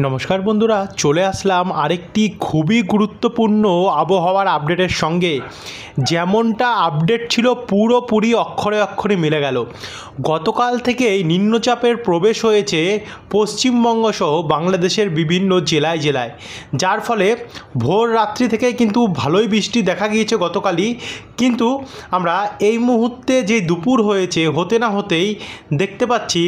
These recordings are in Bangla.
নমস্কার বন্ধুরা, চলে আসলাম আরেকটি খুবই গুরুত্বপূর্ণ আবহাওয়ার আপডেটের সঙ্গে। যেমনটা আপডেট ছিল পুরোপুরি অক্ষরে অক্ষরে মিলে গেল। গতকাল থেকেই নিম্নচাপের প্রবেশ হয়েছে পশ্চিমবঙ্গ সহ বাংলাদেশের বিভিন্ন জেলায় জেলায়, যার ফলে ভোর রাত্রি থেকেই কিন্তু ভালোই বৃষ্টি দেখা গিয়েছে গতকালই। কিন্তু আমরা এই মুহূর্তে যে দুপুর হয়েছে হতে না হতেই দেখতে পাচ্ছি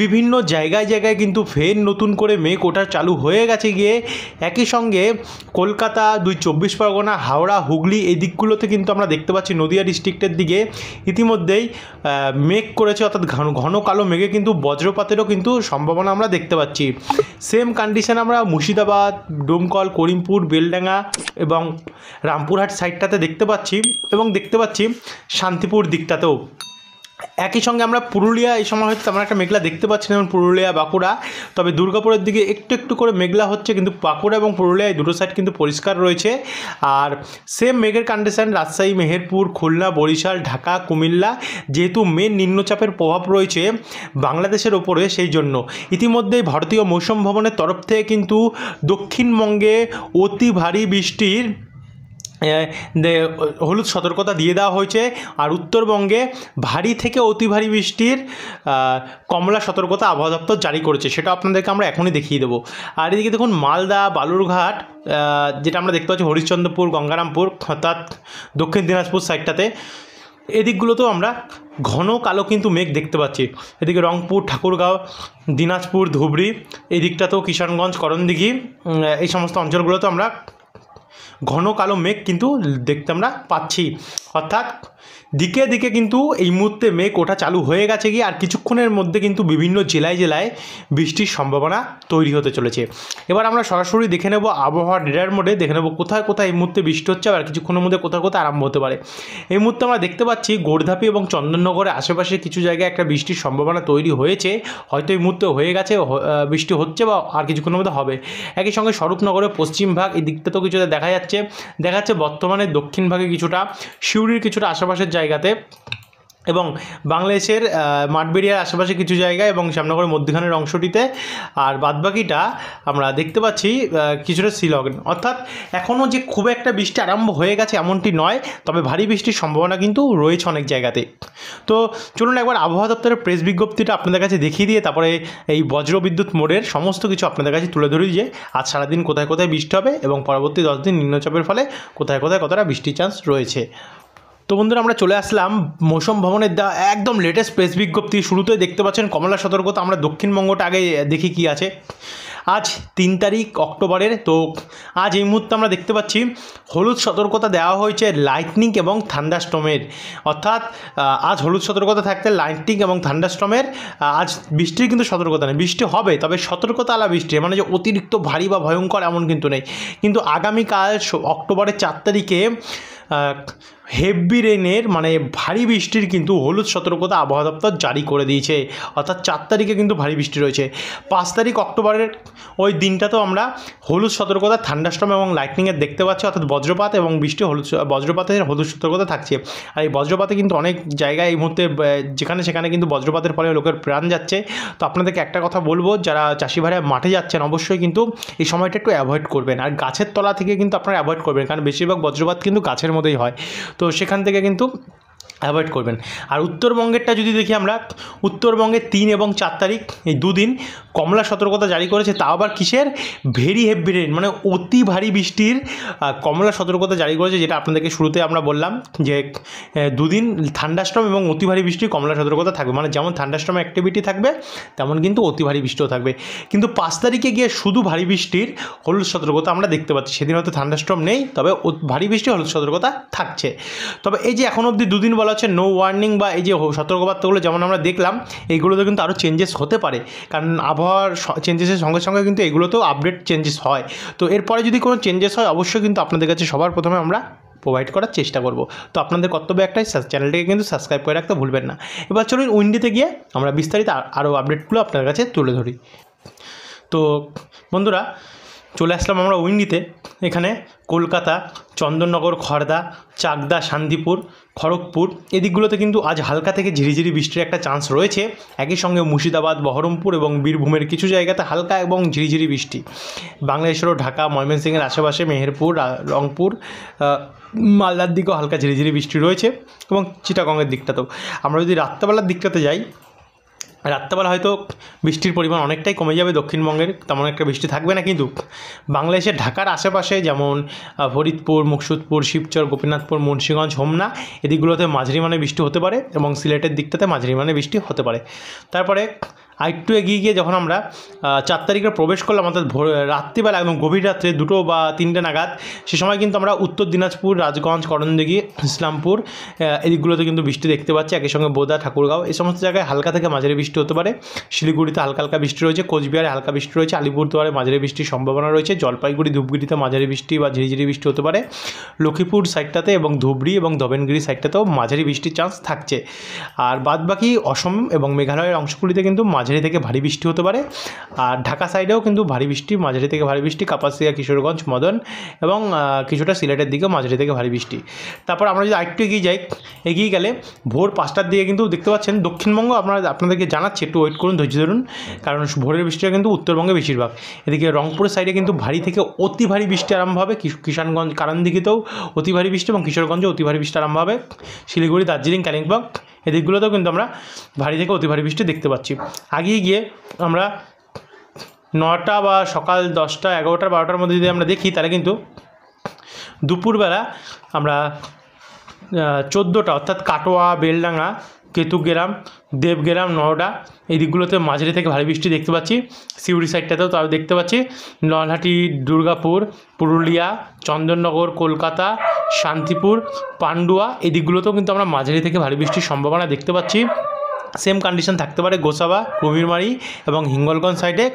বিভিন্ন জায়গায় জায়গায় কিন্তু ফের নতুন করে মেঘ ওঠা চালু হয়ে গেছে গিয়ে। একই সঙ্গে কলকাতা, 24 পরগনা, হাওড়া, হুগলি এই দিকগুলোতে কিন্তু আমরা দেখতে পাচ্ছি নদিয়া ডিস্ট্রিক্টের দিকে ইতিমধ্যেই মেঘ করেছে, অর্থাৎ ঘন কালো মেঘে কিন্তু বজ্রপাতেরও কিন্তু সম্ভাবনা আমরা দেখতে পাচ্ছি। সেম কন্ডিশন আমরা মুর্শিদাবাদ, ডোমকল, করিমপুর, বেলডাঙ্গা এবং রামপুরহাট সাইডটাতে দেখতে পাচ্ছি এবং দেখতে পাচ্ছি শান্তিপুর দিকটাতেও। একই সঙ্গে আমরা পুরুলিয়া এই সময় হয়তো তেমন একটা মেঘলা দেখতে পাচ্ছি না, যেমন পুরুলিয়া, বাঁকুড়া। তবে দুর্গাপুরের দিকে একটু একটু করে মেঘলা হচ্ছে, কিন্তু বাঁকুড়া এবং পুরুলিয়া এই দুটো সাইড কিন্তু পরিষ্কার রয়েছে। আর সেম মেঘের কন্ডিশন রাজশাহী, মেহেরপুর, খুলনা, বরিশাল, ঢাকা, কুমিল্লা। যেহেতু মেন নিম্নচাপের প্রভাব রয়েছে বাংলাদেশের ওপরে, সেই জন্য ইতিমধ্যেই ভারতীয় মৌসুম ভবনের তরফ থেকে কিন্তু দক্ষিণবঙ্গে অতি ভারী বৃষ্টির হলুদ সতর্কতা দিয়ে দেওয়া হয়েছে। আর উত্তরবঙ্গে ভারী থেকে অতি ভারী বৃষ্টির কমলা সতর্কতা আবহাওয়া দপ্তর জারি করেছে, সেটা আপনাদেরকে আমরা এখনই দেখিয়ে দেবো। আর এদিকে দেখুন মালদা, বালুরঘাট, যেটা আমরা দেখতে পাচ্ছি হরিশ্চন্দ্রপুর, গঙ্গারামপুর, অর্থাৎ দক্ষিণ দিনাজপুর সাইডটাতে, এদিকগুলোতেও আমরা ঘন কালো কিন্তু মেঘ দেখতে পাচ্ছি। এদিকে রংপুর, ঠাকুরগাঁও, দিনাজপুর, ধুবড়ি এই দিকটাতেও, কিষানগঞ্জ, করণদিঘি এই সমস্ত অঞ্চলগুলোতেও আমরা ঘন কালো মেঘ কিন্তু দেখতে আমরা পাচ্ছি। অর্থাৎ দিকে দিকে কিন্তু এই মুহূর্তে মেঘ ওঠা চালু হয়ে গেছে গিয়ে। আর কিছুক্ষণের মধ্যে কিন্তু বিভিন্ন জেলায় জেলায় বৃষ্টির সম্ভাবনা তৈরি হতে চলেছে। এবার আমরা সরাসরি দেখে নেব আবহাওয়া রেডার মোডে, দেখে নেব কোথায় কোথায় এই মুহূর্তে বৃষ্টি হচ্ছে, আর কিছুক্ষণের মধ্যে কোথাও কোথায় আরম্ভ হতে পারে। এই মুহূর্তে আমরা দেখতে পাচ্ছি গোর্ধাপি এবং চন্দননগরের আশেপাশে কিছু জায়গায় একটা বৃষ্টির সম্ভাবনা তৈরি হয়েছে, হয়তো এই মুহূর্তে হয়ে গেছে, বৃষ্টি হচ্ছে বা আর কিছুক্ষণের মধ্যে হবে। একই সঙ্গে স্বরূপনগরের পশ্চিম ভাগ এই দিকটাতেও কিছুটা দেখা যাচ্ছে বর্তমানে দক্ষিণ ভাগে কিছুটা, সিউড়ির কিছুটা আশেপাশের জায়গাতে, এবং বাংলাদেশের মাঠবেড়িয়ার আশেপাশে কিছু জায়গায় এবং শ্যামনগরের মধ্যখানের অংশটিতে। আর বাদবাকিটা আমরা দেখতে পাচ্ছি কিছুটা শিলং। অর্থাৎ এখনও যে খুব একটা বৃষ্টি আরম্ভ হয়ে গেছে এমনটি নয়, তবে ভারী বৃষ্টির সম্ভাবনা কিন্তু রয়েছে অনেক জায়গাতে। তো চলুন একবার আবহাওয়া দপ্তরের প্রেস বিজ্ঞপ্তিটা আপনাদের কাছে দেখিয়ে দিয়ে তারপরে এই বজ্রবিদ্যুৎ মোডের সমস্ত কিছু আপনাদের কাছে তুলে ধরি, যে আজ সারাদিন কোথায় কোথায় বৃষ্টি হবে এবং পরবর্তী 10 দিন নিম্নচাপের ফলে কোথায় কোথায় কতটা বৃষ্টির চান্স রয়েছে। তো বন্ধুরা, আমরা চলে আসলাম মৌসুম ভবনের দেওয়া একদম লেটেস্ট প্রেস বিজ্ঞপ্তি। শুরুতে দেখতে পাচ্ছেন কমলা সতর্কতা। আমরা দক্ষিণবঙ্গটা আগে দেখি কি আছে। আজ 3 তারিখ অক্টোবরের। তো আজ এই মুহূর্তে আমরা দেখতে পাচ্ছি হলুদ সতর্কতা দেওয়া হয়েছে লাইটনিং এবং থান্ডারস্টর্মের। অর্থাৎ আজ হলুদ সতর্কতা থাকতে লাইটনিং এবং থান্ডারস্টর্মের। আজ বৃষ্টির কিন্তু সতর্কতা নেই, বৃষ্টি হবে তবে সতর্কতা আলা বৃষ্টি, মানে যে অতিরিক্ত ভারী বা ভয়ঙ্কর এমন কিন্তু নেই। কিন্তু আগামীকাল অক্টোবরের 4 তারিখে হেভি রেনের মানে ভারী বৃষ্টির কিন্তু হলুদ সতর্কতা আবহাওয়া দপ্তর জারি করে দিয়েছে। অর্থাৎ 4 তারিখে কিন্তু ভারী বৃষ্টি রয়েছে। 5 তারিখ অক্টোবরের ওই দিনটাতেও আমরা হলুদ সতর্কতা, থান্ডারস্টর্ম এবং লাইটনিংয়ের দেখতে পাচ্ছি। অর্থাৎ বজ্রপাত এবং বৃষ্টি বজ্রপাতের হলুদ সতর্কতা থাকছে। আর এই বজ্রপাতে কিন্তু অনেক জায়গায় এই মুহূর্তে যেখানে সেখানে কিন্তু বজ্রপাতের ফলে লোকের প্রাণ যাচ্ছে। তো আপনাদেরকে একটা কথা বলবো, যারা চাষি ভাইরা মাঠে যাচ্ছেন অবশ্যই কিন্তু এই সময়টা একটু অ্যাভয়েড করবেন। আর গাছের তলা থেকে কিন্তু আপনারা অ্যাভয়েড করবেন, কারণ বেশিরভাগ বজ্রপাত কিন্তু গাছের মধ্যেই হয়। তো সেখান থেকে কিন্তু অ্যাভয়েড করবেন। আর উত্তরবঙ্গেরটা যদি দেখি আমরা, উত্তরবঙ্গে 3 এবং 4 তারিখ এই দুদিন কমলা সতর্কতা জারি করেছে। তা আবার কিসের? ভেরি হেভি রেন, মানে অতি ভারী বৃষ্টির কমলা সতর্কতা জারি করেছে। যেটা আপনাদেরকে শুরুতে আমরা বললাম যে 2 দিন থান্ডারস্টর্ম এবং অতি ভারী বৃষ্টির কমলা সতর্কতা থাকবে। মানে যেমন থান্ডারস্টর্ম অ্যাক্টিভিটি থাকবে তেমন কিন্তু অতি ভারী বৃষ্টিও থাকবে। কিন্তু 5 তারিখে গিয়ে শুধু ভারী বৃষ্টির হলুদ সতর্কতা আমরা দেখতে পাচ্ছি। সেদিন হয়তো থান্ডারস্টর্ম নেই, তবে ভারী বৃষ্টি হলুদ সতর্কতা থাকছে। তবে এই যে এখন অবধি 2 দিন বলা হচ্ছে নো ওয়ার্নিং বা এই যে সতর্কবার্তাগুলো যেমন আমরা দেখলাম, এইগুলোতে কিন্তু আরও চেঞ্জেস হতে পারে, কারণ আবহাওয়ার চেঞ্জেসের সঙ্গে সঙ্গে কিন্তু এগুলোতেও আপডেট চেঞ্জেস হয়। তো এরপরে যদি কোনো চেঞ্জেস হয় অবশ্যই কিন্তু আপনাদের কাছে সবার প্রথমে আমরা প্রোভাইড করার চেষ্টা করব। তো আপনাদের কর্তব্য একটাই, চ্যানেলটিকে কিন্তু সাবস্ক্রাইব করে রাখতে ভুলবেন না। এবার চলুন উইন্ডিতে গিয়ে আমরা বিস্তারিত আরও আপডেটগুলো আপনার কাছে তুলে ধরি। তো বন্ধুরা, চলে আসলাম আমরা উইন্ডিতে। এখানে কলকাতা, চন্দননগর, খড়দা, চাকদা, শান্তিপুর, খড়গপুর এদিকগুলোতে কিন্তু আজ হালকা থেকে ঝিরিঝিরি বৃষ্টির একটা চান্স রয়েছে। একই সঙ্গে মুর্শিদাবাদ, বহরমপুর এবং বীরভূমের কিছু জায়গাতে হালকা এবং ঝিরিঝিরি বৃষ্টি। বাংলাদেশেরও ঢাকা, ময়মনসিংহের আশেপাশে, মেহেরপুর, রংপুর, মালদার দিকেও হালকা ঝিরিঝিরি বৃষ্টি রয়েছে এবং চিটাগংয়ের দিকটাতেও। আমরা যদি রাত্রেবেলার দিকটাতে যাই, রাত্রেবেলা হয়তো বৃষ্টির পরিমাণ অনেকটাই কমে যাবে দক্ষিণবঙ্গের, তেমন একটা বৃষ্টি থাকবে না। কিন্তু বাংলাদেশের ঢাকার আশেপাশে যেমন ফরিদপুর, মুকসুদপুর, শিবচর, গোপীনাথপুর, মুন্সিগঞ্জ, হোমনা এদিকগুলোতে মাঝারি মানের বৃষ্টি হতে পারে এবং সিলেটের দিকটাতে মাঝারি মানের বৃষ্টি হতে পারে। তারপরে আরেকটু এগিয়ে গিয়ে যখন আমরা 4 তারিখে প্রবেশ করলাম, অর্থাৎ রাত্রিবেলা একদম গভীর রাত্রে 2 বা 3টে নাগাদ, সে সময় কিন্তু আমরা উত্তর দিনাজপুর, রাজগঞ্জ, করণদিঘি, ইসলামপুর এদিকগুলোতে কিন্তু বৃষ্টি দেখতে পাচ্ছি। একই সঙ্গে বোদা, ঠাকুরগাঁও এই সমস্ত জায়গায় হালকা থেকে মাঝারি বৃষ্টি হতে পারে। শিলিগুড়িতে হালকা হালকা বৃষ্টি রয়েছে, কোচবিহারে হালকা বৃষ্টি রয়েছে, আলিপুরদুয়ারে মাঝারি বৃষ্টির সম্ভাবনা রয়েছে, জলপাইগুড়ি, ধূপগুড়িতে মাঝারি বৃষ্টি বা ঝিরিঝিরি বৃষ্টি হতে পারে। লক্ষ্মীপুর সাইডটাতে এবং ধুবড়ি এবং ধবেনগিরি সাইডটাতেও মাঝারি বৃষ্টির চান্স থাকছে। আর বাদবাকি অসম এবং মেঘালয়ের অংশগুলিতে কিন্তু মাঝারি থেকে ভারী বৃষ্টি হতে পারে। আর ঢাকা সাইডেও কিন্তু ভারী বৃষ্টি, মাঝারি থেকে ভারী বৃষ্টি, কাপাসিয়া, কিশোরগঞ্জ, মদন এবং কিছুটা সিলেটের দিকেও মাঝারি থেকে ভারী বৃষ্টি। তারপর আমরা যদি আরেকটু এগিয়ে গেলে ভোর 5টার দিকে কিন্তু দেখতে পাচ্ছেন দক্ষিণবঙ্গ, আপনাদেরকে জানাচ্ছি, একটু ওয়েট করুন, ধৈর্য ধরুন, কারণ ভোরের বৃষ্টিটা কিন্তু উত্তরবঙ্গে বেশিরভাগ। এদিকে রংপুরের সাইডে কিন্তু ভারী থেকে অতি ভারী বৃষ্টি আরম্ভ হবে, কিষানগঞ্জ, কারণদিঘিতেও অতি ভারী বৃষ্টি এবং কিশোরগঞ্জে অতি ভারী বৃষ্টি আরম্ভ হবে। শিলিগুড়ি, দার্জিলিং, কালিম্পং এদিকগুলোতেও কিন্তু আমরা ভারী থেকে অতি ভারী বৃষ্টি দেখতে পাচ্ছি। আগিয়ে গিয়ে আমরা 9টা বা সকাল 10টা, 11টা, 12টার মধ্যে যদি আমরা দেখি, তাহলে কিন্তু দুপুরবেলা আমরা 14টা অর্থাৎ কাটোয়া, বেলডাঙ্গা, কেতুগ্রাম, দেবগ্রাম, নওডা এই দিকগুলোতে মাঝারি থেকে ভারী বৃষ্টি দেখতে পাচ্ছি। সিউড়ি সাইডটাতেও তাও দেখতে পাচ্ছি। নলহাটি, দুর্গাপুর, পুরুলিয়া, চন্দননগর, কলকাতা, শান্তিপুর, পান্ডুয়া এই দিকগুলোতেও কিন্তু আমরা মাঝারি থেকে ভারী বৃষ্টির সম্ভাবনা দেখতে পাচ্ছি। সেম কন্ডিশন থাকতে পারে গোসাবা, কুমিরমারি এবং হিঙ্গলগঞ্জ সাইডে।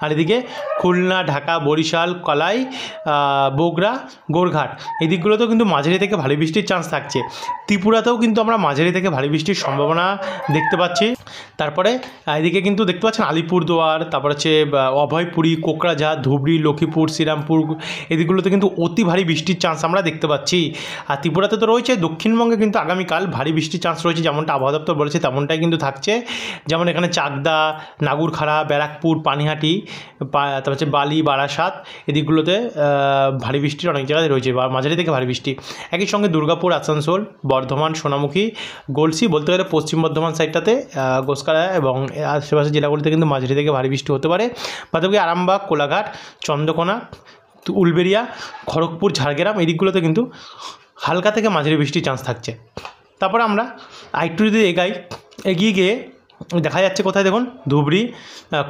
আর এদিকে খুলনা, ঢাকা, বরিশাল, কলাই, বগুড়া, গোরঘাট এই দিকগুলোতেও কিন্তু মাঝারি থেকে ভারী বৃষ্টির চান্স থাকছে। ত্রিপুরাতেও কিন্তু আমরা মাঝারি থেকে ভারী বৃষ্টির সম্ভাবনা দেখতে পাচ্ছি। তারপরে এদিকে কিন্তু দেখতে পাচ্ছেন আলিপুরদুয়ার, তারপর হচ্ছে অভয়পুরী, কোকরাঝাড়, ধুবড়ি, লক্ষ্মীপুর, শ্রীরামপুর এদিকগুলোতে কিন্তু অতি ভারী বৃষ্টির চান্স আমরা দেখতে পাচ্ছি। আর ত্রিপুরাতে তো রয়েছে। দক্ষিণবঙ্গে কিন্তু আগামীকাল ভারী বৃষ্টির চান্স রয়েছে, যেমনটা আবহাওয়া দপ্তর বলেছে তেমনটাই কিন্তু থাকছে। যেমন এখানে চাকদা, নাগুরখাড়া, ব্যারাকপুর, পানিহাটি, তারপর হচ্ছে বালি, বারাসাত এদিকগুলোতে ভারী বৃষ্টির অনেক জায়গায় রয়েছে বা মাঝারি থেকে ভারী বৃষ্টি। একই সঙ্গে দুর্গাপুর, আসানসোল, বর্ধমান, সোনামুখী, গলসি বলতে গেলে পশ্চিম বর্ধমান সাইডটাতে, গোসকারা এবং আশেপাশের জেলাগুলিতে কিন্তু মাঝারি থেকে ভারী বৃষ্টি হতে পারে। বাদবাকি আরামবাগ, কোলাঘাট, চন্দ্রকোনা, উলবেড়িয়া, খড়গপুর, ঝাড়গ্রাম এই দিকগুলোতে কিন্তু হালকা থেকে মাঝারি বৃষ্টির চান্স থাকছে। তারপরে আমরা আরেকটু যদি এগিয়ে গিয়ে দেখা যাচ্ছে কোথায় দেখুন, ধুবড়ি,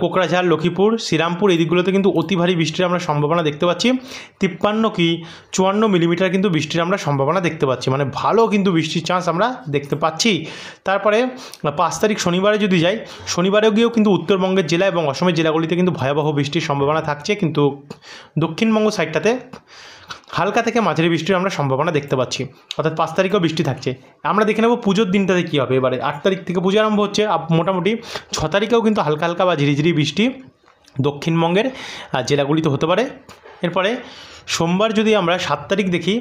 কোকরাঝাড়, লক্ষ্মীপুর, শ্রীরামপুর এই দিকগুলোতে কিন্তু অতি ভারী বৃষ্টির আমরা সম্ভাবনা দেখতে পাচ্ছি। 53 মিলিমিটার কিন্তু বৃষ্টির আমরা সম্ভাবনা দেখতে পাচ্ছি, মানে ভালো কিন্তু বৃষ্টির চান্স আমরা দেখতে পাচ্ছি। তারপরে 5 তারিখ শনিবারে যদি যাই, শনিবারেও গিয়েও কিন্তু উত্তরবঙ্গের জেলা এবং অসমের জেলাগুলিতে কিন্তু ভয়াবহ বৃষ্টির সম্ভাবনা থাকছে, কিন্তু দক্ষিণবঙ্গ সাইডটাতে হালকা থেকে মাঝারি বৃষ্টির আমরা সম্ভাবনা দেখতে পাচ্ছি, অর্থাৎ 5 তারিখেও বৃষ্টি থাকছে। আমরা দেখে নেব পুজোর দিনটাতে কী হবে। এবারে 8 তারিখ থেকে পুজো আরম্ভ হচ্ছে, মোটামুটি 6 তারিখেও কিন্তু হালকা হালকা বা ঝিরিঝিরি বৃষ্টি দক্ষিণবঙ্গের জেলাগুলিতে হতে পারে। এরপরে সোমবার যদি আমরা 7 তারিখ দেখি,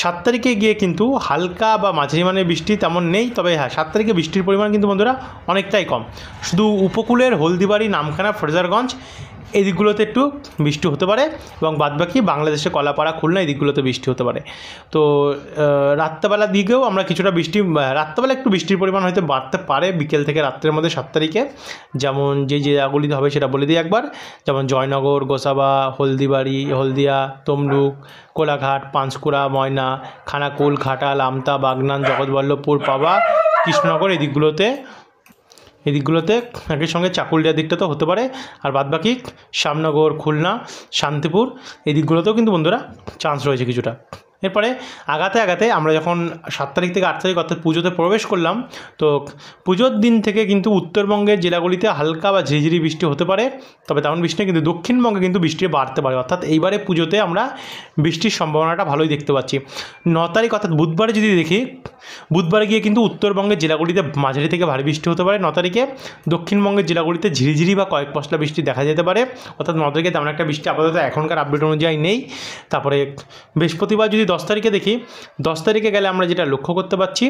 7 তারিখে গিয়ে কিন্তু হালকা বা মাঝারি মানের বৃষ্টি তেমন নেই, তবে হ্যাঁ 7 তারিখে বৃষ্টির পরিমাণ কিন্তু বন্ধুরা অনেকটাই কম। শুধু উপকূলের হলদিবাড়ি, নামখানা, ফ্রেজারগঞ্জ এই দিকগুলোতে একটু বৃষ্টি হতে পারে এবং বাদবাকি বাংলাদেশে কলাপাড়া, খুলনা এই দিকগুলোতে বৃষ্টি হতে পারে। তো রাত্রেবেলার দিকেও আমরা কিছুটা বৃষ্টি, রাত্রেবেলা একটু বৃষ্টির পরিমাণ হয়তো বাড়তে পারে বিকেল থেকে রাত্রের মধ্যে 7 তারিখে। যেমন যে জায়গাগুলিতে হবে সেটা বলে দিই একবার, যেমন জয়নগর, গোসাবা, হলদিবাড়ি, হলদিয়া, তমলুক, কোলাঘাট, পাঁশকুড়া, ময়না, খানাকুল, ঘাটাল, আমতা, বাগনান, জগৎবল্লভপুর, পাবা, কৃষ্ণনগর এই দিকগুলোতে একই সঙ্গে চাকুলিয়ার দিকটাতেও হতে পারে। আর বাদবাকি শ্যামনগর, খুলনা, শান্তিপুর এই দিকগুলোতেও কিন্তু বন্ধুরা চান্স রয়েছে কিছুটা। এরপরে আগাতে আগাতে আমরা যখন 7 তারিখ থেকে 8 তারিখ অর্থাৎ পুজোতে প্রবেশ করলাম, তো পুজোর দিন থেকে কিন্তু উত্তরবঙ্গের জেলাগুলিতে হালকা বা ঝিরিঝিরি বৃষ্টি হতে পারে, তবে তেমন বৃষ্টি কিন্তু দক্ষিণবঙ্গে কিন্তু বৃষ্টি বাড়তে পারে। অর্থাৎ এইবারে পুজোতে আমরা বৃষ্টির সম্ভাবনাটা ভালোই দেখতে পাচ্ছি। 9 তারিখ অর্থাৎ বুধবারে যদি দেখি, বুধবারে গিয়ে কিন্তু উত্তরবঙ্গের জেলাগুলিতে মাঝারি থেকে ভারী বৃষ্টি হতে পারে। 9 তারিখে দক্ষিণবঙ্গের জেলাগুলিতে ঝিরিঝিরি বা কয়েক পশলা বৃষ্টি দেখা যেতে পারে। অর্থাৎ 9 তারিখে তেমন একটা বৃষ্টি আপাতত এখনকার আপডেট অনুযায়ী নেই। তারপরে বৃহস্পতিবার যদি 10 তারিখে দেখি, 10 তারিখে গেলে আমরা যেটা লক্ষ্য করতে পারছি,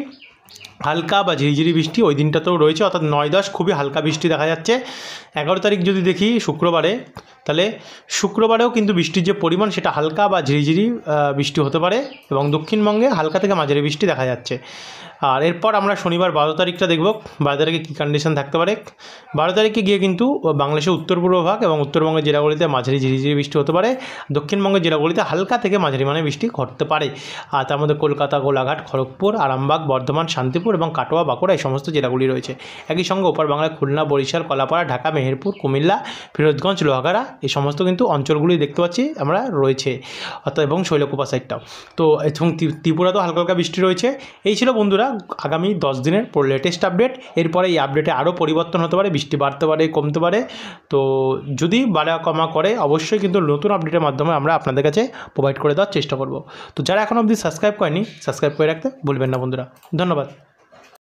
হালকা বা ঝিরিঝিরি বৃষ্টি ওই দিনটাতেও রয়েছে, অর্থাৎ 9-10 খুবই হালকা বৃষ্টি দেখা যাচ্ছে। 11 তারিখ যদি দেখি শুক্রবারে, তাহলে শুক্রবারেও কিন্তু বৃষ্টির যে পরিমাণ সেটা হালকা বা ঝিরিঝিরি বৃষ্টি হতে পারে এবং দক্ষিণবঙ্গে হালকা থেকে মাঝারি বৃষ্টি দেখা যাচ্ছে। আর এরপর আমরা শনিবার 12 তারিখটা দেখব, 12 তারিখে কী কন্ডিশন থাকতে পারে। 12 তারিখে গিয়ে কিন্তু বাংলাদেশের উত্তর পূর্ব ভাগ এবং উত্তরবঙ্গের জেলাগুলিতে মাঝারি ঝিরিঝিরি বৃষ্টি হতে পারে, দক্ষিণবঙ্গের জেলাগুলিতে হালকা থেকে মাঝারি মানের বৃষ্টি ঘটতে পারে। আর তার মধ্যে কলকাতা, গোলাঘাট, খড়গপুর, আরামবাগ, বর্ধমান, শান্তিপুর এবং কাটোয়া, বাঁকুড়া এই সমস্ত জেলাগুলি রয়েছে। একই সঙ্গে ওপার বাংলায় খুলনা, বরিশাল, কলাপাড়া, ঢাকা, মেহেরপুর, কুমিল্লা, ফিরোজগঞ্জ, লোহাগাড়া এই সমস্ত কিন্তু অঞ্চলগুলি দেখতে পাচ্ছি আমরা রয়েছে, অর্থাৎ এবং শৈলকুপা সাইডটাও। তো এবং ত্রিপুরাতেও হালকা হালকা বৃষ্টি রয়েছে। এই ছিল বন্ধুরা আগামী 10 দিনের লেটেস্ট আপডেট। এরপরে এই আপডেটে আরও পরিবর্তন হতে পারে, বৃষ্টি বাড়তে পারে, কমতে পারে। তো যদি বাড়া কমা করে অবশ্যই কিন্তু নতুন আপডেটের মাধ্যমে আমরা আপনাদের কাছে প্রোভাইড করে দেওয়ার চেষ্টা করব। তো যারা এখন অবধি সাবস্ক্রাইব করেনি, সাবস্ক্রাইব করে রাখতে ভুলবেন না বন্ধুরা। ধন্যবাদ।